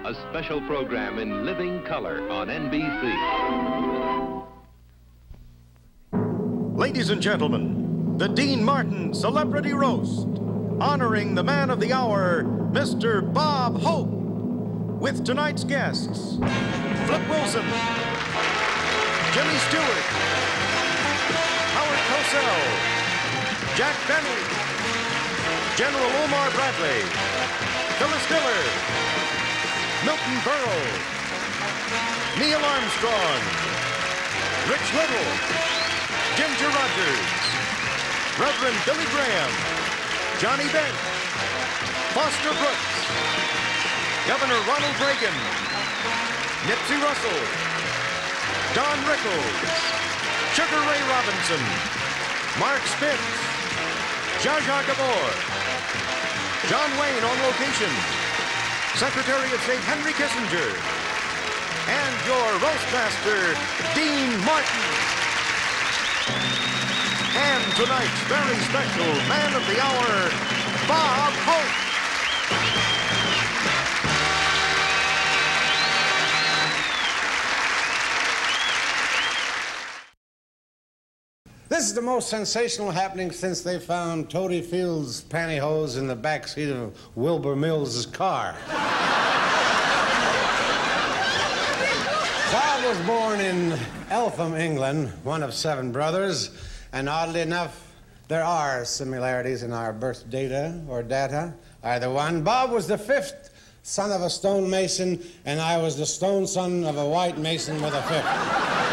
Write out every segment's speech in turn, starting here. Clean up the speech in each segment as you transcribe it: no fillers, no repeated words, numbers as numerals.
a special program in living color on NBC. Ladies and gentlemen, the Dean Martin Celebrity Roast, honoring the man of the hour, Mr. Bob Hope, with tonight's guests, Flip Wilson, Jimmy Stewart, Howard Cosell, Jack Benny, General Omar Bradley, Phyllis Diller, Milton Berle, Neil Armstrong, Rich Little, Ginger Rogers, Reverend Billy Graham, Johnny Bench, Foster Brooks, Governor Ronald Reagan, Nipsey Russell, Don Rickles, Sugar Ray Robinson, Mark Spitz, Zsa Zsa Gabor, John Wayne on location, Secretary of State Henry Kissinger, and your roast master, Dean Martin. And tonight's very special man of the hour, Bob Hope. This is the most sensational happening since they found Toady Field's pantyhose in the back seat of Wilbur Mills's car. Bob was born in Eltham, England, one of 7 brothers, and oddly enough, there are similarities in our birth data or data. Either one. Bob was the 5th son of a stonemason, and I was the stone son of a white mason with a 5th.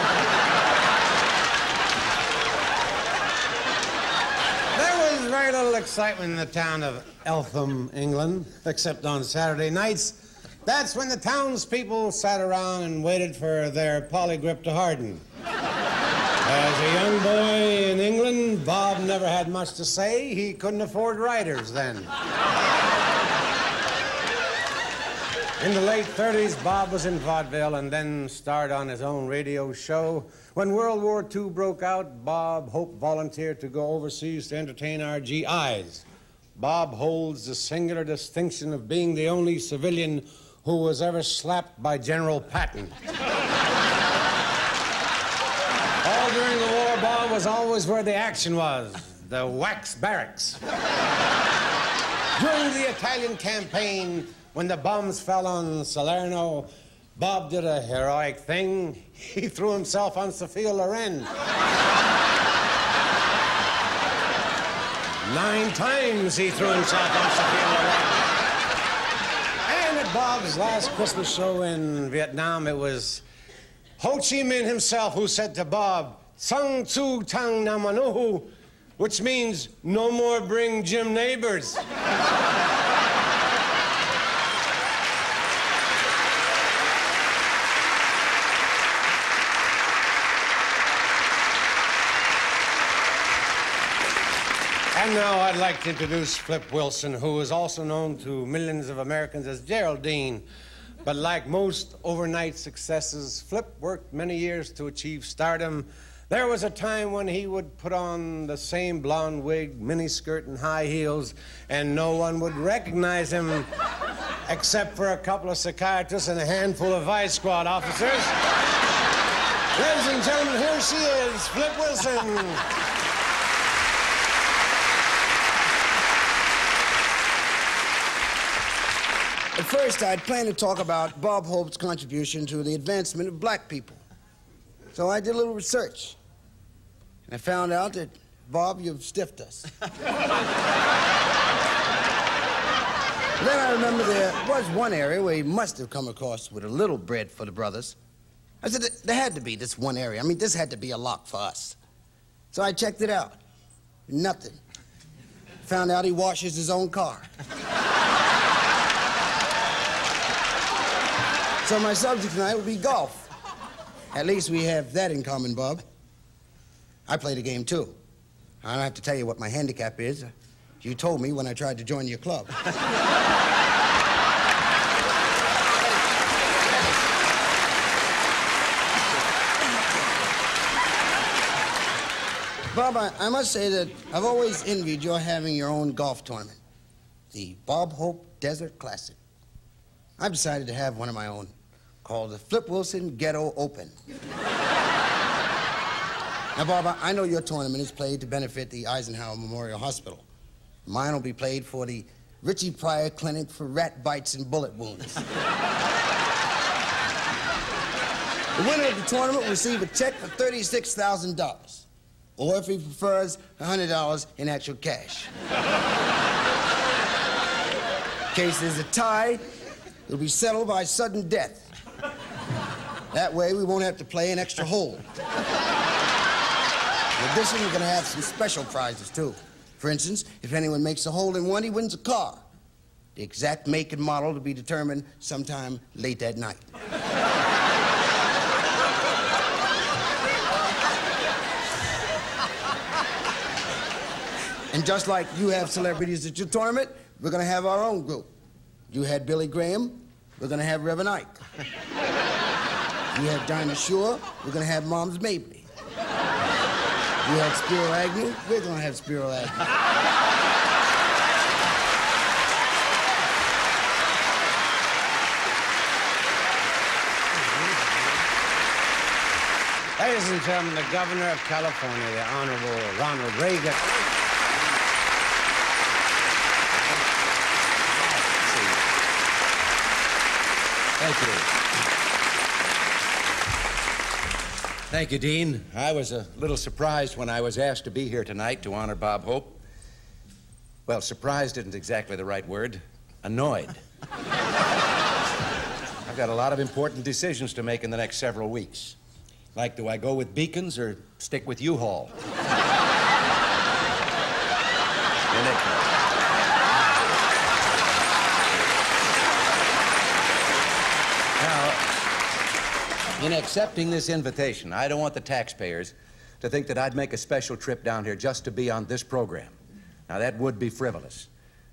Very little excitement in the town of Eltham, England, except on Saturday nights. That's when the townspeople sat around and waited for their polygrip to harden. As a young boy in England, Bob never had much to say. He couldn't afford writers then. In the late 30s, Bob was in vaudeville and then starred on his own radio show. When World War II broke out, Bob Hope volunteered to go overseas to entertain our GIs. Bob holds the singular distinction of being the only civilian who was ever slapped by General Patton. All during the war, Bob was always where the action was, the wax barracks. During the Italian campaign, when the bombs fell on Salerno, Bob did a heroic thing. He threw himself on Sophia Loren. 9 times he threw himself on Sophia Loren. And at Bob's last Christmas show in Vietnam, it was Ho Chi Minh himself who said to Bob, "Sang Tzu Tang Namanuhu," which means, "No more bring Jim neighbors." And now I'd like to introduce Flip Wilson, who is also known to millions of Americans as Geraldine. But like most overnight successes, Flip worked many years to achieve stardom. There was a time when he would put on the same blonde wig, miniskirt, and high heels, and no one would recognize him except for a couple of psychiatrists and a handful of Vice Squad officers. Ladies and gentlemen, here she is, Flip Wilson. At first, I'd planned to talk about Bob Hope's contribution to the advancement of black people. So I did a little research. And I found out that, Bob, you've stiffed us. Then I remember there was one area where he must have come across with a little bread for the brothers. I said, there had to be this one area. I mean, this had to be a lock for us. So I checked it out. Nothing. Found out he washes his own car. So my subject tonight will be golf. At least we have that in common, Bob. I play the game, too. I don't have to tell you what my handicap is. You told me when I tried to join your club. Bob, I must say that I've always envied your having your own golf tournament. The Bob Hope Desert Classic. I decided to have one of my own called the Flip Wilson Ghetto Open. Now, Bob, I know your tournament is played to benefit the Eisenhower Memorial Hospital. Mine will be played for the Richie Pryor Clinic for rat bites and bullet wounds. The winner of the tournament will receive a check for $36,000. Or if he prefers, $100 in actual cash. In case there's a tie, it'll be settled by sudden death. That way, we won't have to play an extra hole. In addition, we're going to have some special prizes, too. For instance, if anyone makes a hole in one, he wins a car. The exact make and model to be determined sometime late that night. And just like you have celebrities at your tournament, we're going to have our own group. You had Billy Graham, we're going to have Reverend Ike. You had Dinah Shore, we're going to have Moms Mabley. You had Spiro Agnew, we're going to have Spiro Agnew. Ladies and gentlemen, the Governor of California, the Honorable Ronald Reagan. Thank you. Thank you, Dean. I was a little surprised when I was asked to be here tonight to honor Bob Hope. Well, surprised isn't exactly the right word. Annoyed. I've got a lot of important decisions to make in the next several weeks. Like, do I go with Beacons or stick with U-Haul? Now, in accepting this invitation, I don't want the taxpayers to think that I'd make a special trip down here just to be on this program. Now, that would be frivolous.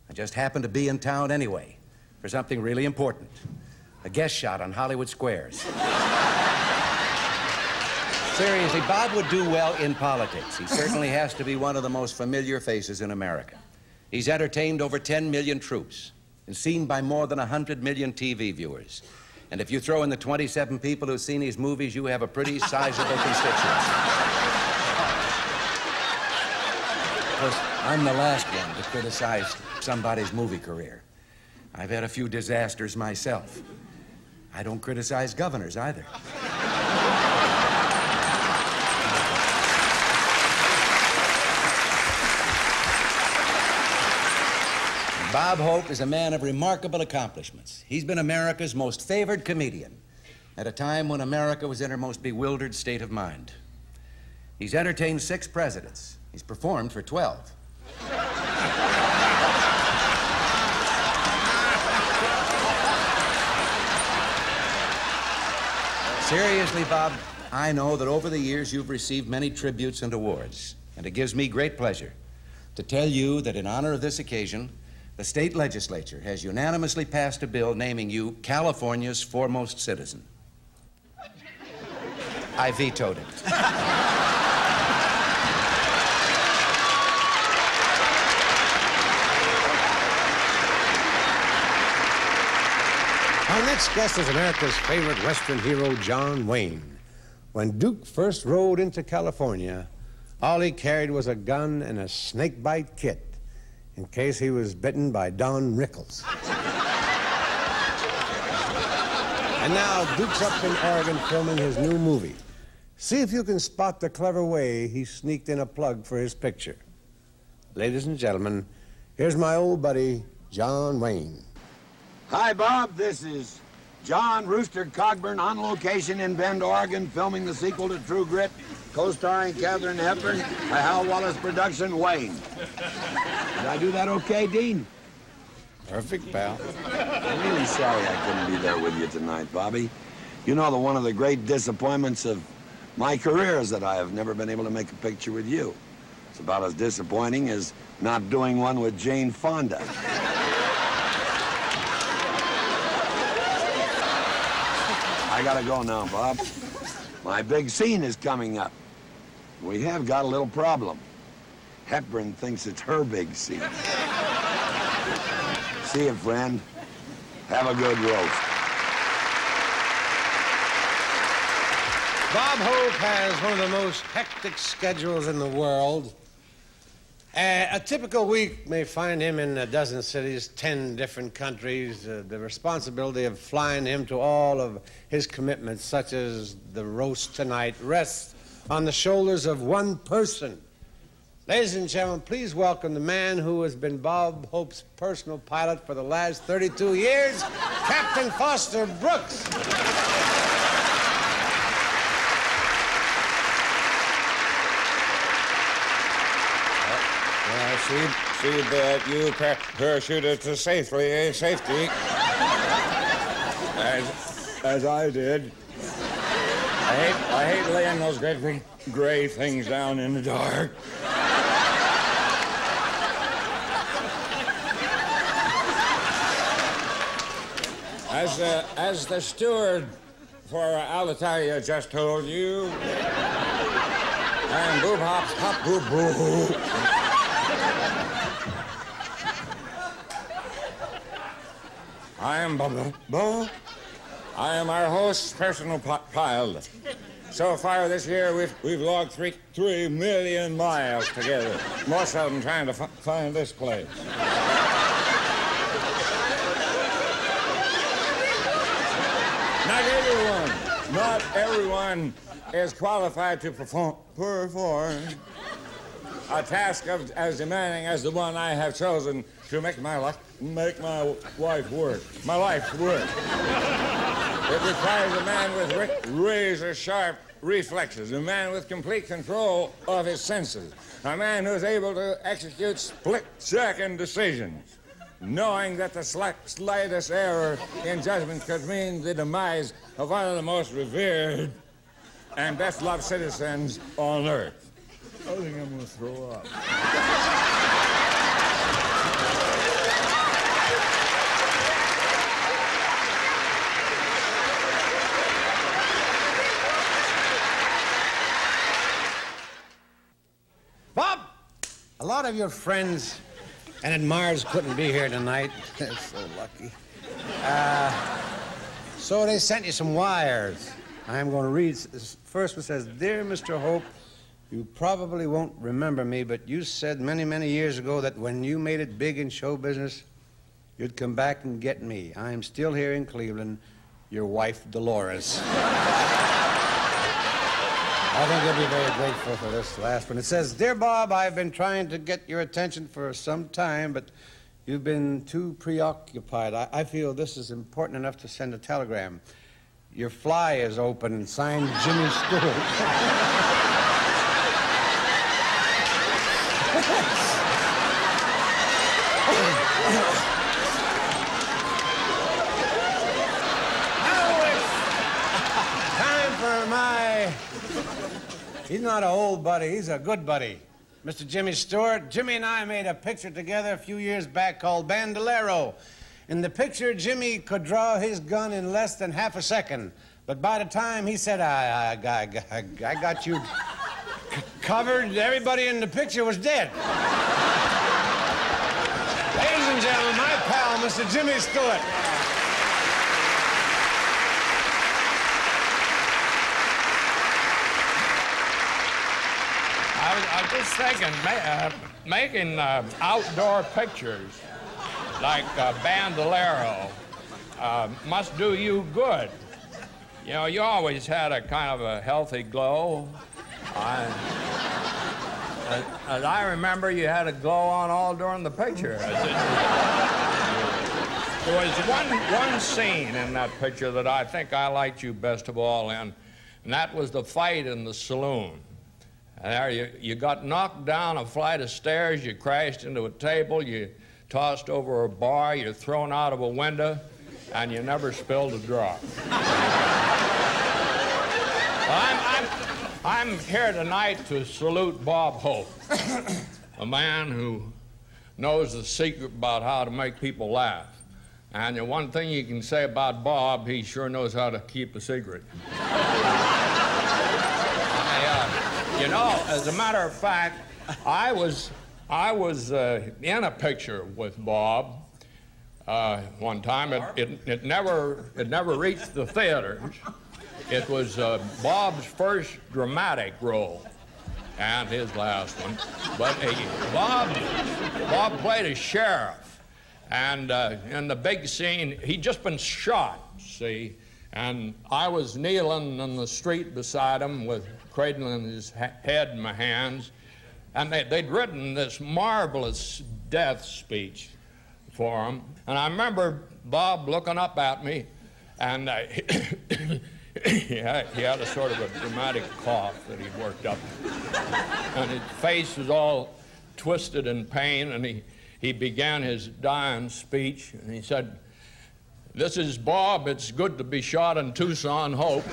I just happen to be in town anyway for something really important. A guest shot on Hollywood Squares. Seriously, Bob would do well in politics. He certainly has to be one of the most familiar faces in America. He's entertained over 10 million troops and seen by more than 100 million TV viewers. And if you throw in the 27 people who've seen his movies, you have a pretty sizable constituency. Of course, I'm the last one to criticize somebody's movie career. I've had a few disasters myself. I don't criticize governors either. Bob Hope is a man of remarkable accomplishments. He's been America's most favored comedian at a time when America was in her most bewildered state of mind. He's entertained 6 presidents. He's performed for 12. Seriously, Bob, I know that over the years you've received many tributes and awards, and it gives me great pleasure to tell you that in honor of this occasion, the state legislature has unanimously passed a bill naming you California's foremost citizen. I vetoed it. Our next guest is America's favorite Western hero, John Wayne. When Duke first rode into California, all he carried was a gun and a snakebite kit in case he was bitten by Don Rickles. And now Duke's up in Oregon filming his new movie. See if you can spot the clever way he sneaked in a plug for his picture. Ladies and gentlemen, here's my old buddy, John Wayne. Hi, Bob. This is John Rooster Cogburn on location in Bend, Oregon, filming the sequel to True Grit, co-starring Katharine Hepburn, a Hal Wallace production, Wayne. Did I do that okay, Dean? Perfect, pal. I'm really sorry I couldn't be there with you tonight, Bobby. You know that one of the great disappointments of my career is that I have never been able to make a picture with you. It's about as disappointing as not doing one with Jane Fonda. I gotta go now, Bob. My big scene is coming up. We have got a little problem. Hepburn thinks it's her big scene. See you, friend. Have a good roast. Bob Hope has one of the most hectic schedules in the world. A typical week may find him in a dozen cities, 10 different countries. The responsibility of flying him to all of his commitments, such as the roast tonight, rests on the shoulders of one person. Ladies and gentlemen, please welcome the man who has been Bob Hope's personal pilot for the last 32 years, Captain Foster Brooks. See that you parachuted to safety, as I did. I hate laying those great big gray things down in the dark. As the steward for Alitalia just told you, and boob hops hop boo boo. I am Bubba. I am our host's personal pilot. So far this year, we've logged 3 million miles together. Most of them trying to find this place. Not everyone is qualified to perform a task as demanding as the one I have chosen to make my life work. It requires a man with razor-sharp reflexes, a man with complete control of his senses, a man who's able to execute split-second decisions, knowing that the slightest error in judgment could mean the demise of one of the most revered and best-loved citizens on Earth. I think I'm going to throw up. Bob, a lot of your friends and admirers couldn't be here tonight. They're so lucky. So they sent you some wires. I'm going to read. This first one says, "Dear Mr. Hope, you probably won't remember me, but you said many, many years ago that when you made it big in show business, you'd come back and get me. I'm still here in Cleveland, your wife, Dolores." I think you'll be very grateful for this last one. It says, "Dear Bob, I've been trying to get your attention for some time, but you've been too preoccupied. I feel this is important enough to send a telegram. Your fly is open, signed Jimmy Stewart." He's not an old buddy, he's a good buddy. Mr. Jimmy Stewart. Jimmy and I made a picture together a few years back called Bandolero. In the picture, Jimmy could draw his gun in less than half a second. But by the time he said, I got you covered, everybody in the picture was dead. Ladies and gentlemen, my pal, Mr. Jimmy Stewart. I was just thinking, making outdoor pictures like Bandolero must do you good. You know, you always had a kind of a healthy glow. As I remember, you had a glow on all during the picture. There was one scene in that picture that I think I liked you best of all in, and that was the fight in the saloon. And there you got knocked down a flight of stairs, you crashed into a table, you tossed over a bar, you're thrown out of a window, and you never spilled a drop. I'm here tonight to salute Bob Hope, a man who knows the secret about how to make people laugh. And the one thing you can say about Bob, he sure knows how to keep a secret. You know, as a matter of fact, I was in a picture with Bob one time. It never reached the theaters. It was Bob's first dramatic role and his last one. But Bob played a sheriff, and in the big scene, he'd just been shot, see, and I was kneeling in the street beside him with cradling his head in my hands, and they'd written this marvelous death speech for him. And I remember Bob looking up at me, and he had a sort of a dramatic cough that he'd worked up. And his face was all twisted in pain, and he began his dying speech, and he said, "This is Bob. It's good to be shot in Tucson, Hope."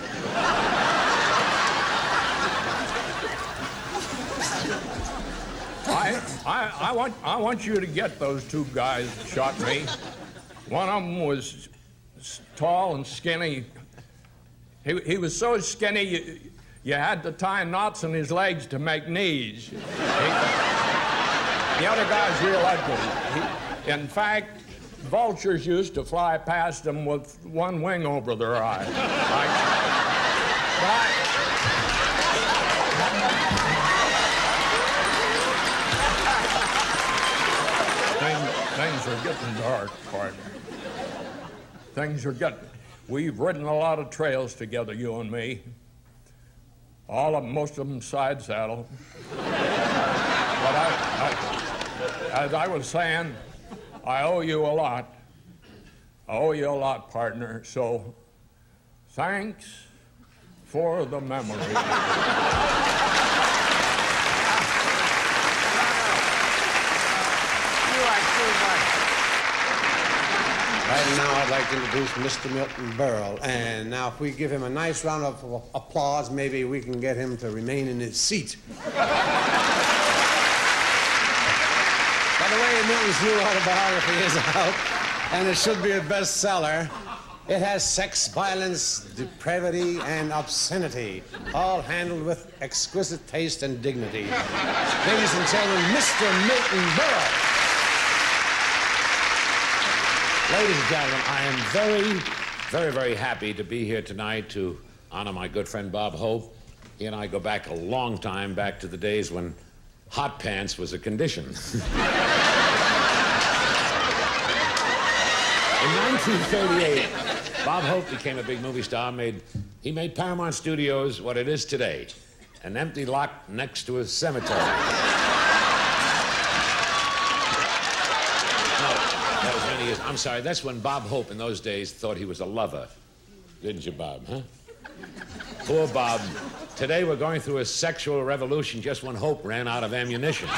I want you to get those two guys that shot me. One of them was tall and skinny. He was so skinny you had to tie knots in his legs to make knees. The other guy's real ugly. In fact, vultures used to fly past him with one wing over their eye. Things are getting dark, partner. Things are getting... We've ridden a lot of trails together, you and me. Most of them side saddle. But as I was saying, I owe you a lot. I owe you a lot, partner. So, thanks for the memory. Right now, I'd like to introduce Mr. Milton Berle. And now, if we give him a nice round of applause, maybe we can get him to remain in his seat. By the way, Milton's new autobiography is out, and it should be a bestseller. It has sex, violence, depravity, and obscenity, all handled with exquisite taste and dignity. Ladies and gentlemen, Mr. Milton Berle. Ladies and gentlemen, I am very, very happy to be here tonight to honor my good friend Bob Hope. He and I go back a long time, back to the days when hot pants was a condition. In 1938, Bob Hope became a big movie star. He made Paramount Studios what it is today, an empty lot next to a cemetery. I'm sorry, that's when Bob Hope in those days thought he was a lover. Didn't you, Bob, huh? Poor Bob. Today we're going through a sexual revolution just when Hope ran out of ammunition.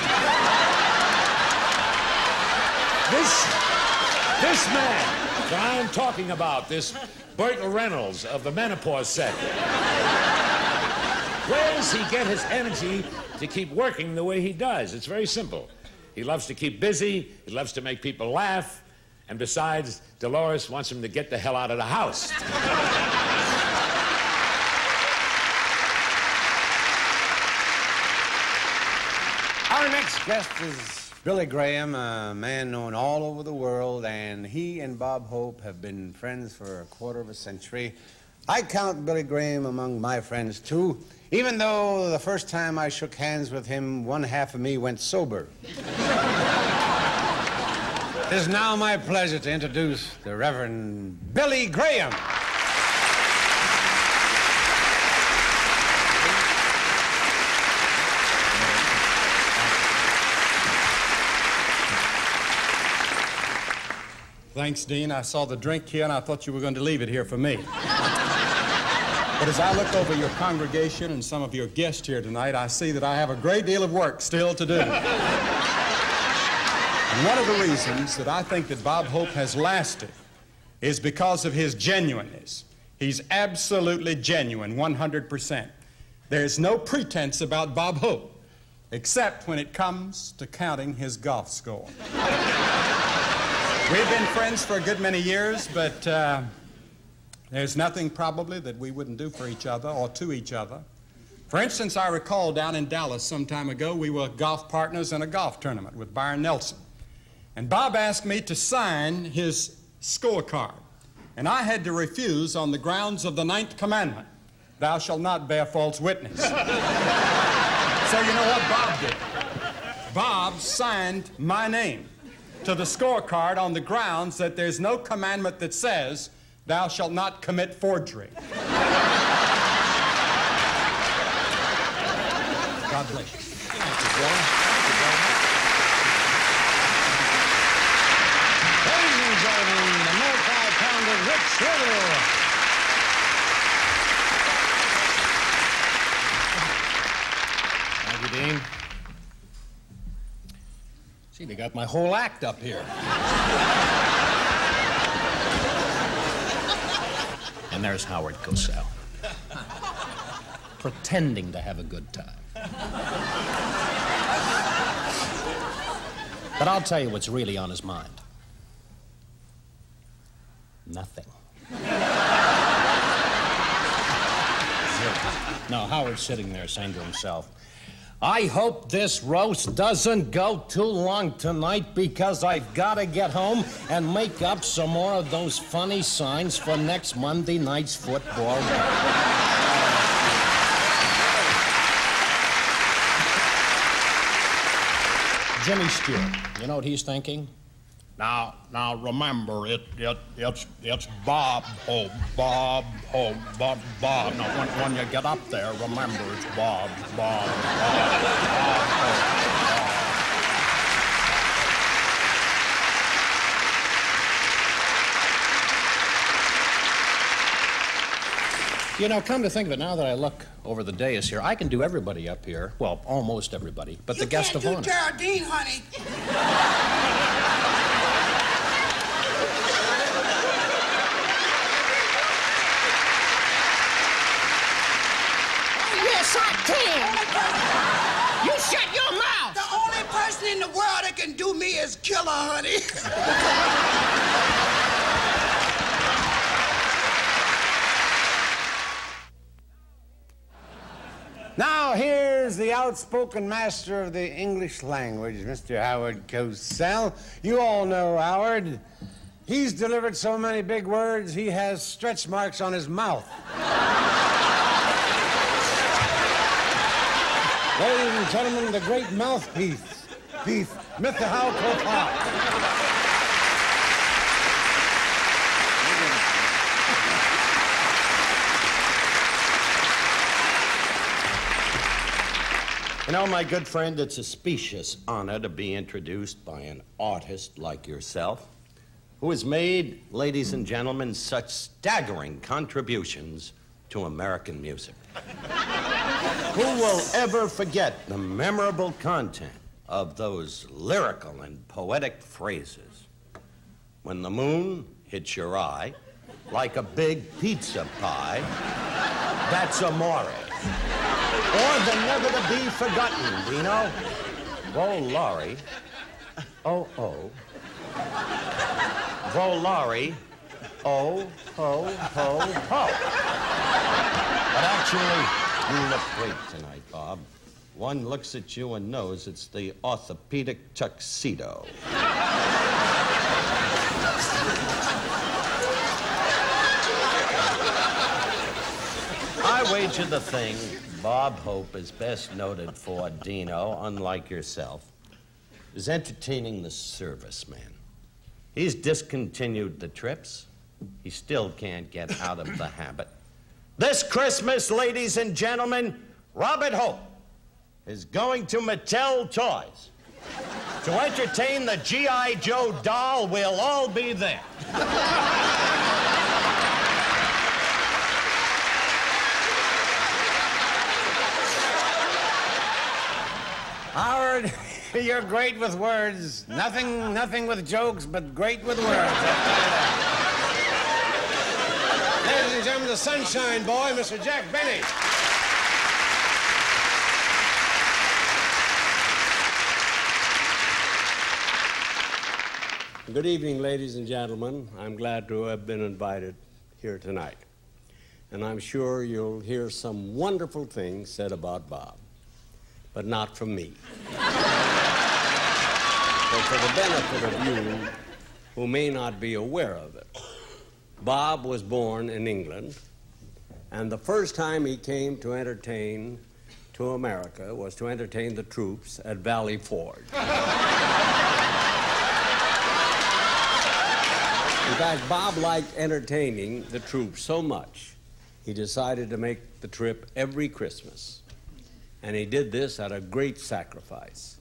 This man that I'm talking about, this Burt Reynolds of the menopause set, where does he get his energy to keep working the way he does? It's very simple. He loves to keep busy, he loves to make people laugh, and besides, Dolores wants him to get the hell out of the house. Our next guest is Billy Graham, a man known all over the world, and he and Bob Hope have been friends for a quarter of a century. I count Billy Graham among my friends, too, even though the first time I shook hands with him, one half of me went sober. It is now my pleasure to introduce the Reverend Billy Graham. Thanks, Dean. I saw the drink here, and I thought you were going to leave it here for me. But as I look over your congregation and some of your guests here tonight, I see that I have a great deal of work still to do. And one of the reasons that I think that Bob Hope has lasted is because of his genuineness. He's absolutely genuine, 100%. There's no pretense about Bob Hope, except when it comes to counting his golf score. We've been friends for a good many years, but there's nothing probably that we wouldn't do for each other or to each other. For instance, I recall down in Dallas some time ago, we were golf partners in a golf tournament with Byron Nelson. And Bob asked me to sign his scorecard. And I had to refuse on the grounds of the 9th commandment. Thou shalt not bear false witness. So you know what Bob did? Bob signed my name to the scorecard on the grounds that there's no commandment that says, thou shalt not commit forgery. God bless you. Thank you, Joe. Ladies and gentlemen, the multi-pounded Rich Little. Thank you, Dean. See, they got my whole act up here. And there's Howard Cosell, pretending to have a good time. But I'll tell you what's really on his mind. Nothing. No, Howard's sitting there saying to himself, I hope this roast doesn't go too long tonight because I've got to get home and make up some more of those funny signs for next Monday night's football game. Jimmy Stewart, you know what he's thinking? Now remember, it's Bob Hope, Bob Hope, Bob. Now, when you get up there, remember it's Bob Hope. You know, come to think of it, now that I look over the dais here, I can do everybody up here. Well, almost everybody, but the guest of honor. You can't do Geraldine, honey. Yes, I can. You shut your mouth. The only person in the world that can do me is Killer, honey. Now, here's the outspoken master of the English language, Mr. Howard Cosell. You all know Howard. He's delivered so many big words, he has stretch marks on his mouth. Ladies and gentlemen, the great mouthpiece, Mr. Howard Cosell. You know, my good friend, it's a specious honor to be introduced by an artist like yourself, who has made, ladies and gentlemen, such staggering contributions to American music. Who will ever forget the memorable content of those lyrical and poetic phrases? When the moon hits your eye like a big pizza pie, that's amore. Or the never-to-be-forgotten, Dino. Volare. Oh. Volare. Oh, ho, ho, ho. But actually, you look great tonight, Bob. One looks at you and knows it's the orthopedic tuxedo. I wager the thing Bob Hope is best noted for, Dino, unlike yourself, is entertaining the serviceman. He's discontinued the trips. He still can't get out of the habit. This Christmas, ladies and gentlemen, Robert Hope is going to Mattel Toys to entertain the G.I. Joe doll. We'll all be there. Howard, you're great with words. Nothing with jokes, but great with words. Ladies and gentlemen, the Sunshine Boy, Mr. Jack Benny. Good evening, ladies and gentlemen. I'm glad to have been invited here tonight. And I'm sure you'll hear some wonderful things said about Bob, but not from me. But for the benefit of you who may not be aware of it, Bob was born in England, and the first time he came to entertain to America was to entertain the troops at Valley Forge. In fact, Bob liked entertaining the troops so much, he decided to make the trip every Christmas. And he did this at a great sacrifice.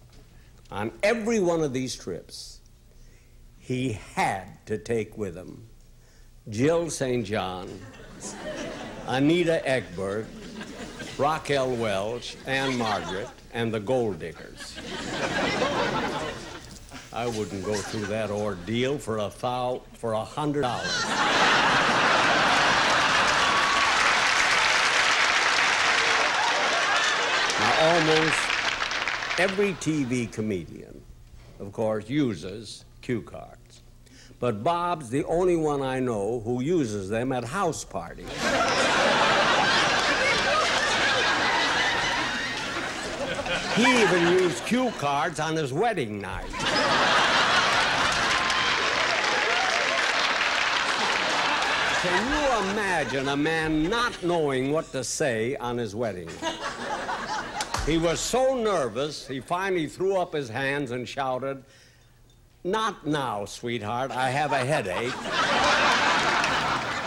On every one of these trips, he had to take with him Jill St. John, Anita Ekberg, Raquel Welch, Anne Margaret, and the Gold Diggers. I wouldn't go through that ordeal for $100. Now, almost every TV comedian, of course, uses cue cards. But Bob's the only one I know who uses them at house parties. He even used cue cards on his wedding night. Can you imagine a man not knowing what to say on his wedding night? He was so nervous, he finally threw up his hands and shouted, "Not now, sweetheart, I have a headache."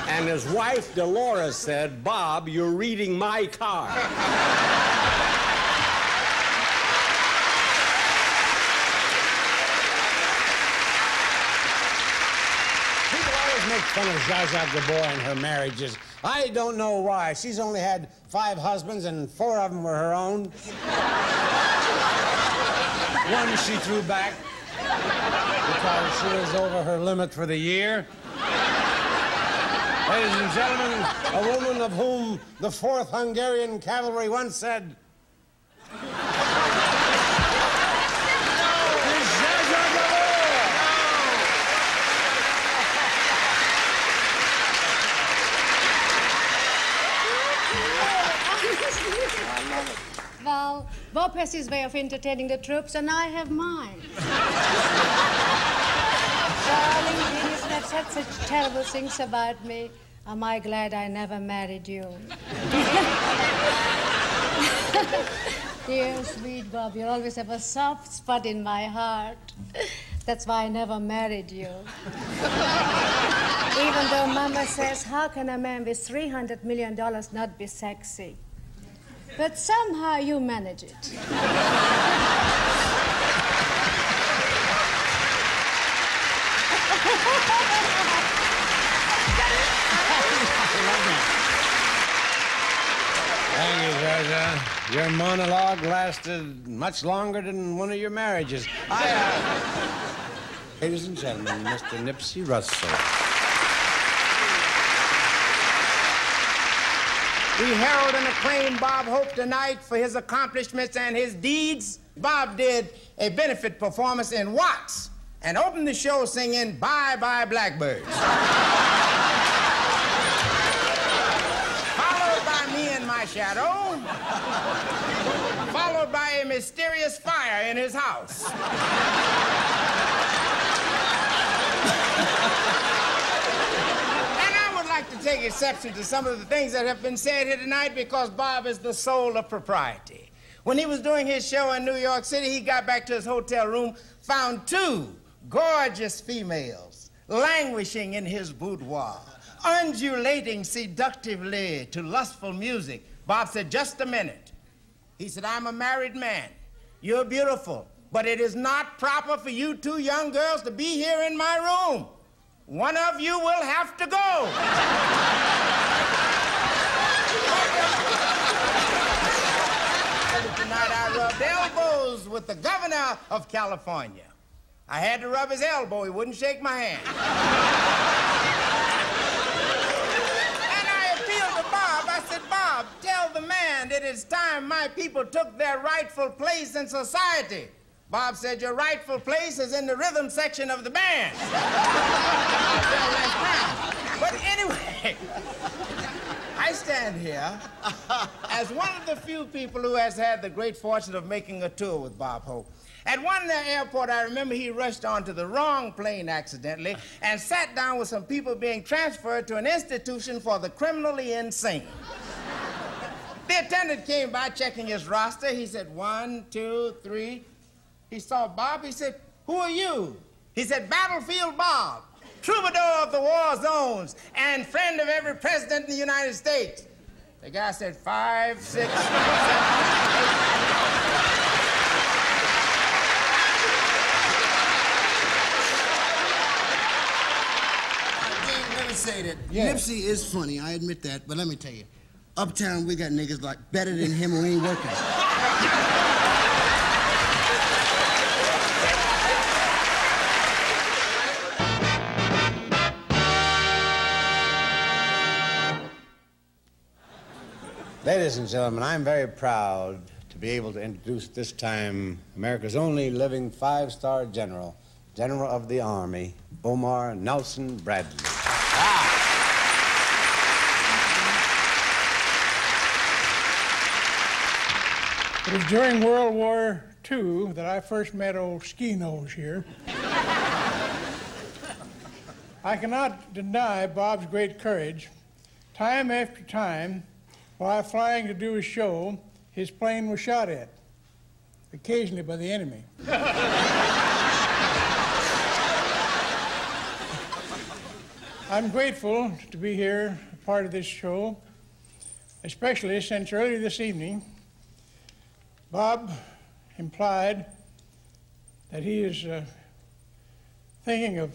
And his wife, Dolores, said, "Bob, you're reading my card." People always make fun of Zsa Zsa Gabor and her marriages. I don't know why. She's only had 5 husbands, and 4 of them were her own. One she threw back because she was over her limit for the year. Ladies and gentlemen, a woman of whom the 4th Hungarian Cavalry once said, Well, Bob has his way of entertaining the troops, and I have mine. Darling, you have said such terrible things about me. Am I glad I never married you? Dear, sweet Bob, you always have a soft spot in my heart. That's why I never married you. Even though Mama says, how can a man with $300 million not be sexy? But somehow you manage it. Thank you, Zsa Zsa. Your monologue lasted much longer than one of your marriages. Ladies and gentlemen, Mr. Nipsey Russell. We herald and acclaim Bob Hope tonight for his accomplishments and his deeds. Bob did a benefit performance in Watts and opened the show singing Bye Bye Blackbirds. Followed by Me and My Shadow. Followed by a mysterious fire in his house. To take exception to some of the things that have been said here tonight because Bob is the soul of propriety. When he was doing his show in New York City, he got back to his hotel room, found 2 gorgeous females languishing in his boudoir, undulating seductively to lustful music. Bob said, "Just a minute." He said, "I'm a married man. You're beautiful, but it is not proper for you 2 young girls to be here in my room. One of you will have to go." Tonight I rubbed elbows with the governor of California. I had to rub his elbow. He wouldn't shake my hand. And I appealed to Bob. I said, "Bob, tell the man that it's time my people took their rightful place in society." Bob said, "Your rightful place is in the rhythm section of the band." But anyway, I stand stand here as one of the few people who has had the great fortune of making a tour with Bob Hope. At one airport, I remember he rushed onto the wrong plane accidentally and sat down with some people being transferred to an institution for the criminally insane. The attendant came by checking his roster. He said, 1, 2, 3. He saw Bob. He said, who are you? He said, Battlefield Bob, troubadour of the war zones and friend of every president in the United States. The guy said, 5, 6, 7, 8. Let me say that Yeah. Nipsey is funny, I admit that, but let me tell you, uptown we got niggas like better than him who ain't working. Ladies and gentlemen, I'm very proud to be able to introduce this time America's only living five-star general, General of the Army, Omar Nelson Bradley. It was during World War II that I first met old Ski Nose here. I cannot deny Bob's great courage. Time after time, while flying to do a show, his plane was shot at, occasionally by the enemy. I'm grateful to be here, part of this show, especially since earlier this evening, Bob implied that he is thinking of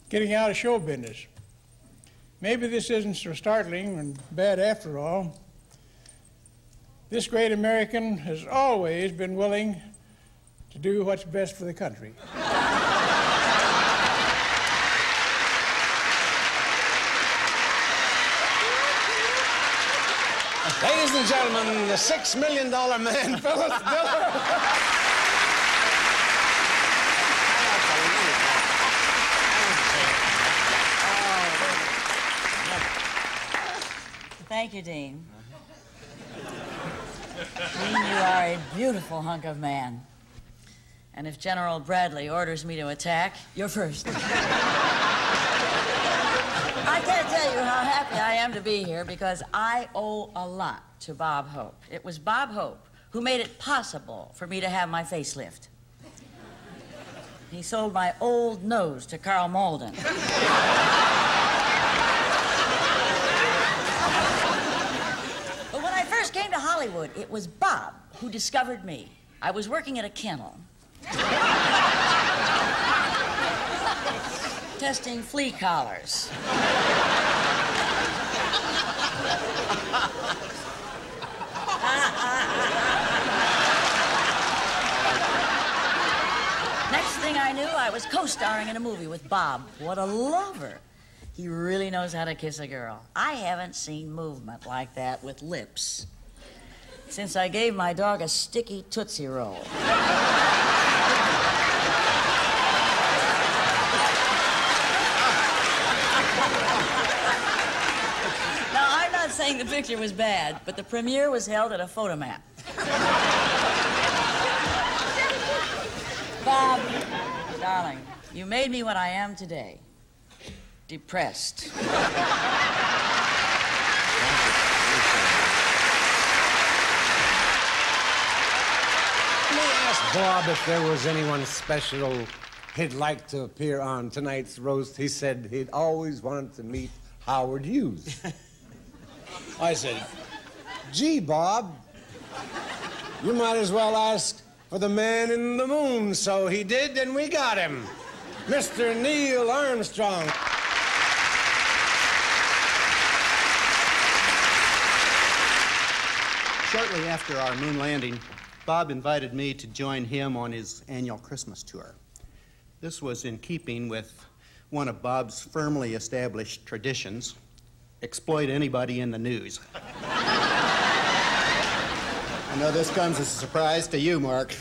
getting out of show business. Maybe this isn't so startling and bad after all. This great American has always been willing to do what's best for the country. Ladies and gentlemen, the $6 million man, Phyllis Diller. Thank you, Dean. Dean, you are a beautiful hunk of man. And if General Bradley orders me to attack, you're first. I can't tell you how happy I am to be here because I owe a lot to Bob Hope. It was Bob Hope who made it possible for me to have my facelift. He sold my old nose to Carl Malden. But when I first came to Hollywood, it was Bob who discovered me. I was working at a kennel. Testing flea collars. Next thing I knew, I was co-starring in a movie with Bob. What a lover. He really knows how to kiss a girl. I haven't seen movement like that with lips since I gave my dog a sticky Tootsie Roll. Now, I'm not saying the picture was bad, but the premiere was held at a Photomat. Bob, darling, you made me what I am today. Depressed. Let me ask Bob if there was anyone special he'd like to appear on tonight's roast. He said he'd always wanted to meet Howard Hughes. I said, gee, Bob, you might as well ask for the man in the moon. So he did, and we got him. Mr. Neil Armstrong. Shortly after our moon landing, Bob invited me to join him on his annual Christmas tour. This was in keeping with one of Bob's firmly established traditions, exploit anybody in the news. I know this comes as a surprise to you, Mark.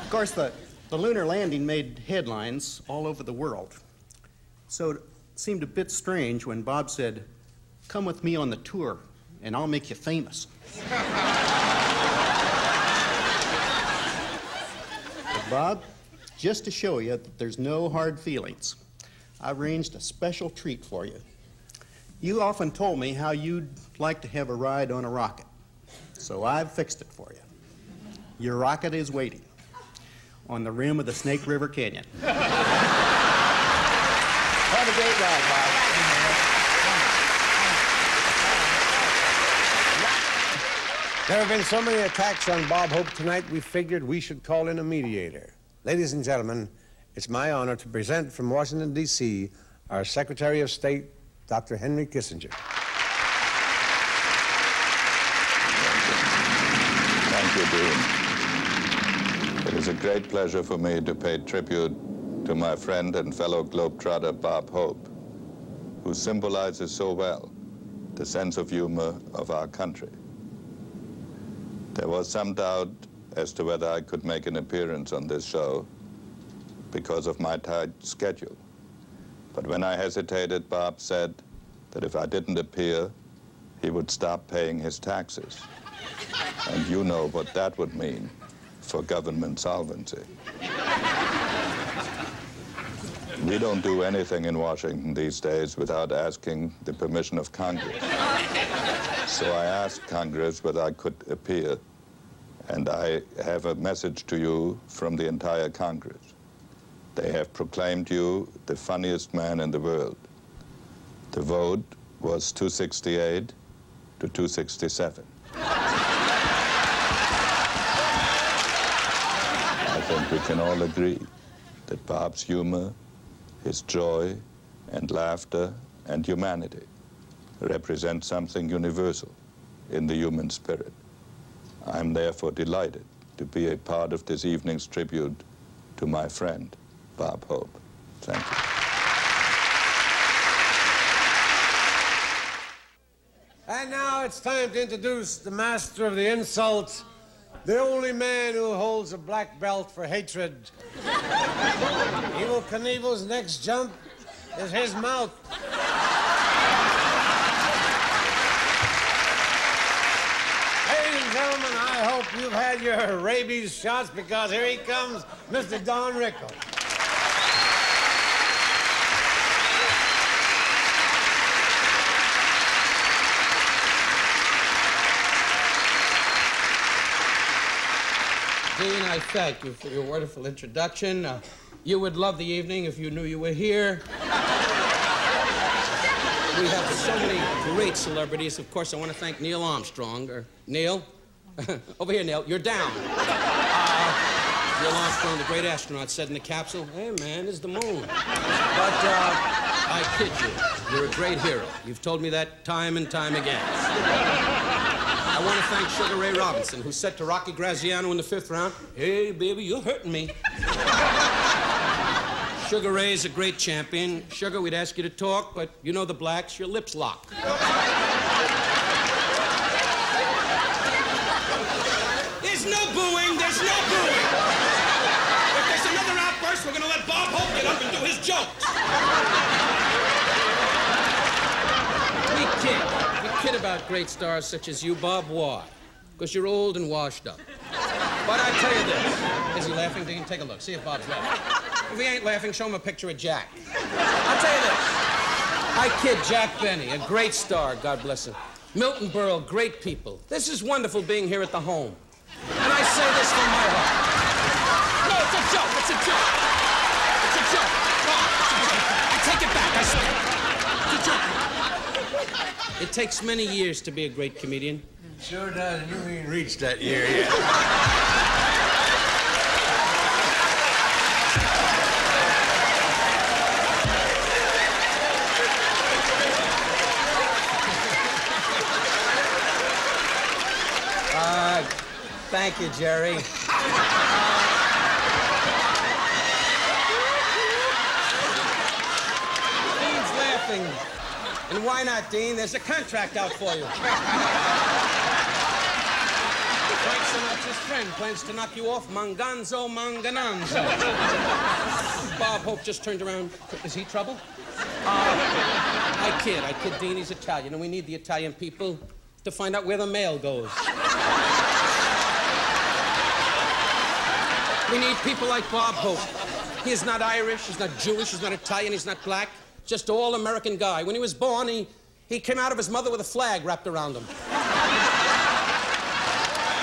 Of course, the lunar landing made headlines all over the world. So it seemed a bit strange when Bob said, come with me on the tour, and I'll make you famous. But Bob, just to show you that there's no hard feelings, I've arranged a special treat for you. You often told me how you'd like to have a ride on a rocket, so I've fixed it for you. Your rocket is waiting on the rim of the Snake River Canyon. Have a great ride, Bob. There have been so many attacks on Bob Hope tonight, we figured we should call in a mediator. Ladies and gentlemen, it's my honor to present from Washington, D.C., our Secretary of State, Dr. Henry Kissinger. Thank you, Dean. It is a great pleasure for me to pay tribute to my friend and fellow globetrotter, Bob Hope, who symbolizes so well the sense of humor of our country. There was some doubt as to whether I could make an appearance on this show because of my tight schedule. But when I hesitated, Bob said that if I didn't appear, he would stop paying his taxes. And you know what that would mean for government solvency. We don't do anything in Washington these days without asking the permission of Congress. So I asked Congress whether I could appear, and I have a message to you from the entire Congress. They have proclaimed you the funniest man in the world. The vote was 268 to 267. I think we can all agree that Bob's humor, his joy and laughter and humanity represent something universal in the human spirit. I'm therefore delighted to be a part of this evening's tribute to my friend, Bob Hope. Thank you. And now it's time to introduce the master of the insult, the only man who holds a black belt for hatred. Evel Knievel's next jump is his mouth. Ladies and gentlemen, I hope you've had your rabies shots, because here he comes, Mr. Don Rickles. Dean, I thank you for your wonderful introduction. You would love the evening if you knew you were here. We have so many great celebrities. Of course, I want to thank Neil Armstrong. Neil? Over here, Neil. You're down. Neil Armstrong, the great astronaut, said in the capsule, "Hey, man, this is the moon." But I kid you. You're a great hero. You've told me that time and time again. I want to thank Sugar Ray Robinson, who said to Rocky Graziano in the 5th round, "Hey, baby, you're hurting me." Sugar Ray is a great champion. Sugar, we'd ask you to talk, but you know the blacks, your lips lock. There's no booing, there's no booing. If there's another outburst, we're going to let Bob Hope get up and do his jokes. We kid about great stars such as you, Bob. Why? Because you're old and washed up. But I tell you this. Is he laughing? Dean, take a look. See if Bob's laughing. If he ain't laughing, show him a picture of Jack. I'll tell you this. I kid Jack Benny, a great star, God bless him. Milton Berle, great people. This is wonderful being here at the home. And I say this from my heart. No, it's a joke. It's a joke. It's a joke. Bob, it's a joke. I take it back. I swear. It's a joke. It takes many years to be a great comedian. Sure does. You ain't reached that year yet. Thank you, Jerry. Dean's laughing. And why not, Dean? There's a contract out for you. Frank Sinatra's friend plans to knock you off Manganzo Mangananzo. Bob Hope just turned around. Is he trouble? I kid, Dean. He's Italian, and we need the Italian people to find out where the mail goes. We need people like Bob Hope. He is not Irish, he's not Jewish, he's not Italian, he's not black. Just an all-American guy. When he was born, he came out of his mother with a flag wrapped around him.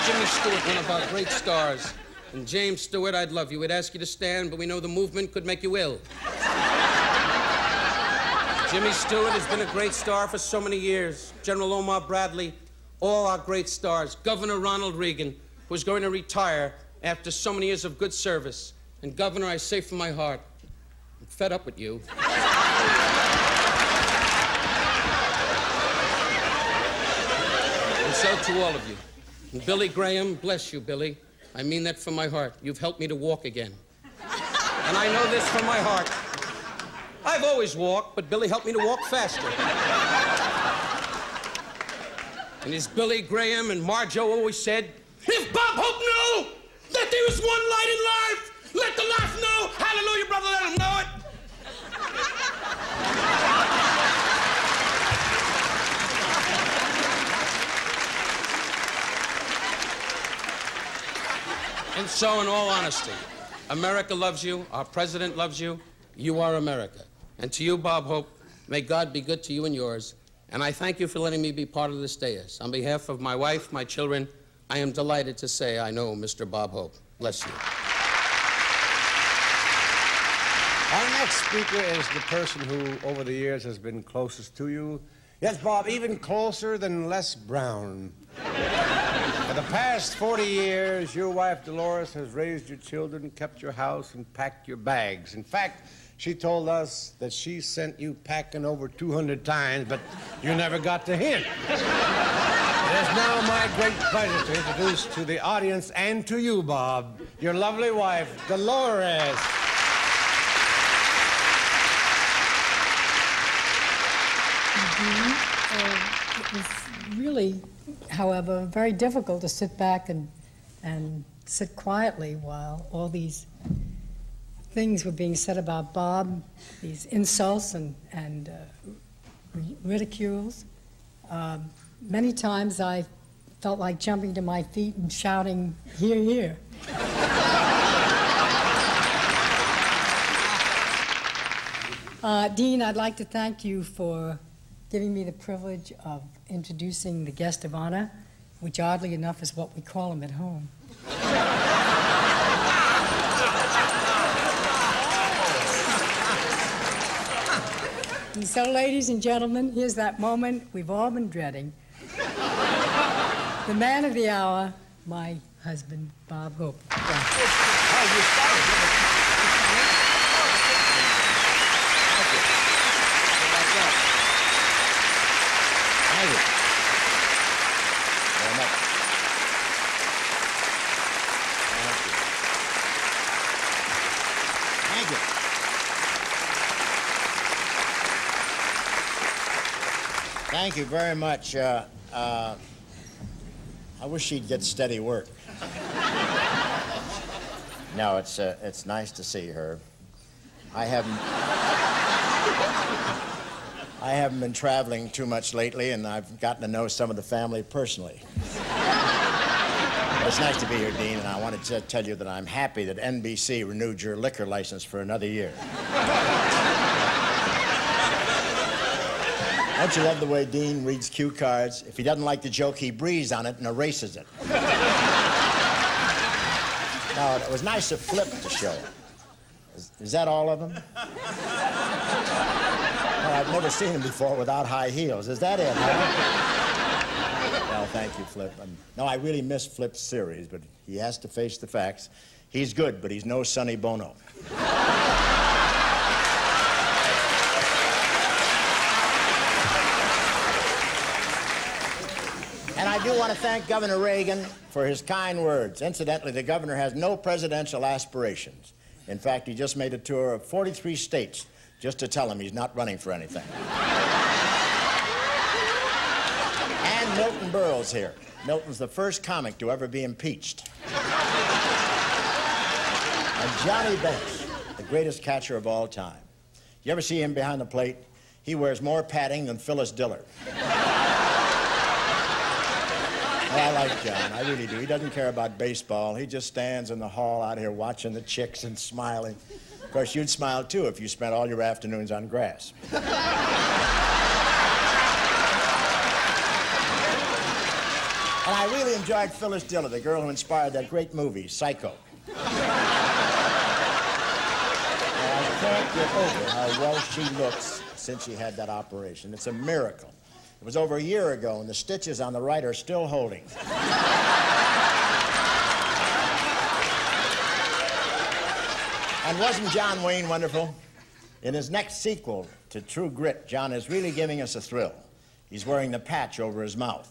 Jimmy Stewart, one of our great stars. And James Stewart, I'd love you. We'd ask you to stand, but we know the movement could make you ill. Jimmy Stewart has been a great star for so many years. General Omar Bradley, all our great stars. Governor Ronald Reagan, who's going to retire after so many years of good service. And Governor, I say from my heart, I'm fed up with you. And so to all of you. And Billy Graham, bless you, Billy. I mean that from my heart. You've helped me to walk again. And I know this from my heart. I've always walked, but Billy helped me to walk faster. And as Billy Graham and Marjo always said, if Bob Hope knew that there is one light in life, let the life know. Hallelujah, brother, let him know it. And so, in all honesty, America loves you, our president loves you, you are America. And to you, Bob Hope, may God be good to you and yours. And I thank you for letting me be part of this dais. On behalf of my wife, my children, I am delighted to say I know Mr. Bob Hope. Bless you. Our next speaker is the person who, over the years, has been closest to you. Yes, Bob, even closer than Les Brown. For the past 40 years, your wife, Dolores, has raised your children, kept your house, and packed your bags. In fact, she told us that she sent you packing over 200 times, but you never got the hint. It is now my great pleasure to introduce to the audience and to you, Bob, your lovely wife, Dolores. It was really, however, very difficult to sit back and sit quietly while all these things were being said about Bob, these insults and ridicules. Many times I felt like jumping to my feet and shouting, "Hear, hear." Dean, I'd like to thank you for giving me the privilege of introducing the guest of honor, which oddly enough is what we call him at home. And so, ladies and gentlemen, here's that moment we've all been dreading. The man of the hour, my husband, Bob Hope. Thank you very much. Thank you. Thank you very much. I wish she'd get steady work. No, it's nice to see her. I haven't been traveling too much lately, and I've gotten to know some of the family personally. It's nice to be here, Dean, and I wanted to tell you that I'm happy that NBC renewed your liquor license for another year. Don't you love the way Dean reads cue cards? If he doesn't like the joke, he breathes on it and erases it. Now, it was nice of Flip to show it. Is that all of them? Well, I've never seen him before without high heels. Is that it, huh? Well, thank you, Flip. No, I really miss Flip's series, but he has to face the facts. He's good, but he's no Sonny Bono. And I do want to thank Governor Reagan for his kind words. Incidentally, the governor has no presidential aspirations. In fact, he just made a tour of 43 states just to tell him he's not running for anything. And Milton Berle's here. Milton's the first comic to ever be impeached. And Johnny Bench, the greatest catcher of all time. You ever see him behind the plate? He wears more padding than Phyllis Diller. I like John, I really do. He doesn't care about baseball. He just stands in the hall out here watching the chicks and smiling. Of course, you'd smile, too, if you spent all your afternoons on grass. And I really enjoyed Phyllis Diller, the girl who inspired that great movie, Psycho. I can't get over how well she looks since she had that operation. It's a miracle. It was over a year ago, and the stitches on the right are still holding. And wasn't John Wayne wonderful? In his next sequel to True Grit, John is really giving us a thrill. He's wearing the patch over his mouth.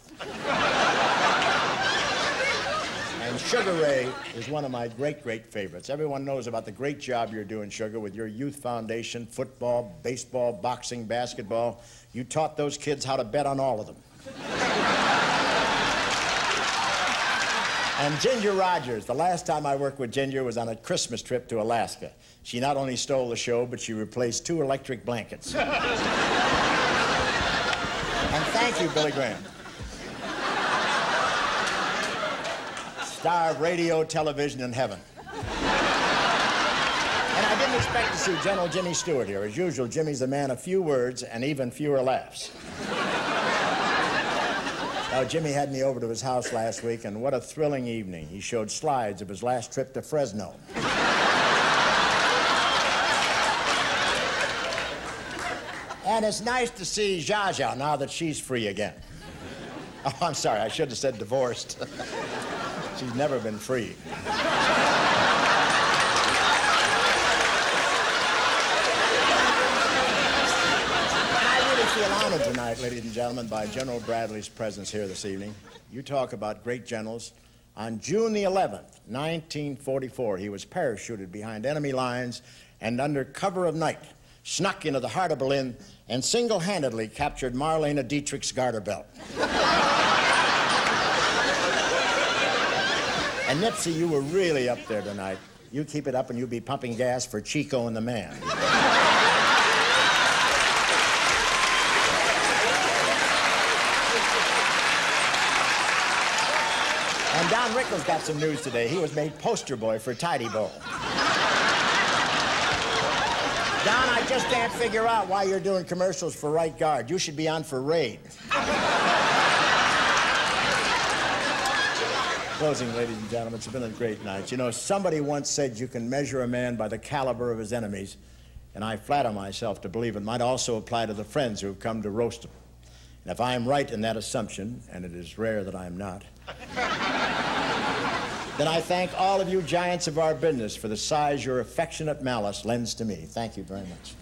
And Sugar Ray is one of my great, great favorites. Everyone knows about the great job you're doing, Sugar, with your youth foundation, football, baseball, boxing, basketball. You taught those kids how to bet on all of them. And Ginger Rogers, the last time I worked with Ginger was on a Christmas trip to Alaska. She not only stole the show, but she replaced 2 electric blankets. And thank you, Billy Graham. Star of radio, television, and heaven. And I didn't expect to see General Jimmy Stewart here. As usual, Jimmy's a man of few words and even fewer laughs. Now, Jimmy had me over to his house last week, and what a thrilling evening. He showed slides of his last trip to Fresno. And it's nice to see Zsa Zsa now that she's free again. Oh, I'm sorry, I should have said divorced. She's never been free. I feel honored tonight, ladies and gentlemen, by General Bradley's presence here this evening. You talk about great generals. On June the 11th, 1944, he was parachuted behind enemy lines and under cover of night snuck into the heart of Berlin and single-handedly captured Marlene Dietrich's garter belt. And Nipsey, you were really up there tonight. You keep it up and you'll be pumping gas for Chico and the Man. And Don Rickles got some news today. He was made poster boy for Tidy Bowl. Don, I just can't figure out why you're doing commercials for Right Guard. You should be on for Raid. Closing, ladies and gentlemen, it's been a great night. You know, somebody once said you can measure a man by the caliber of his enemies, and I flatter myself to believe it might also apply to the friends who have come to roast him. And if I am right in that assumption, and it is rare that I am not, then I thank all of you giants of our business for the size your affectionate malice lends to me. Thank you very much.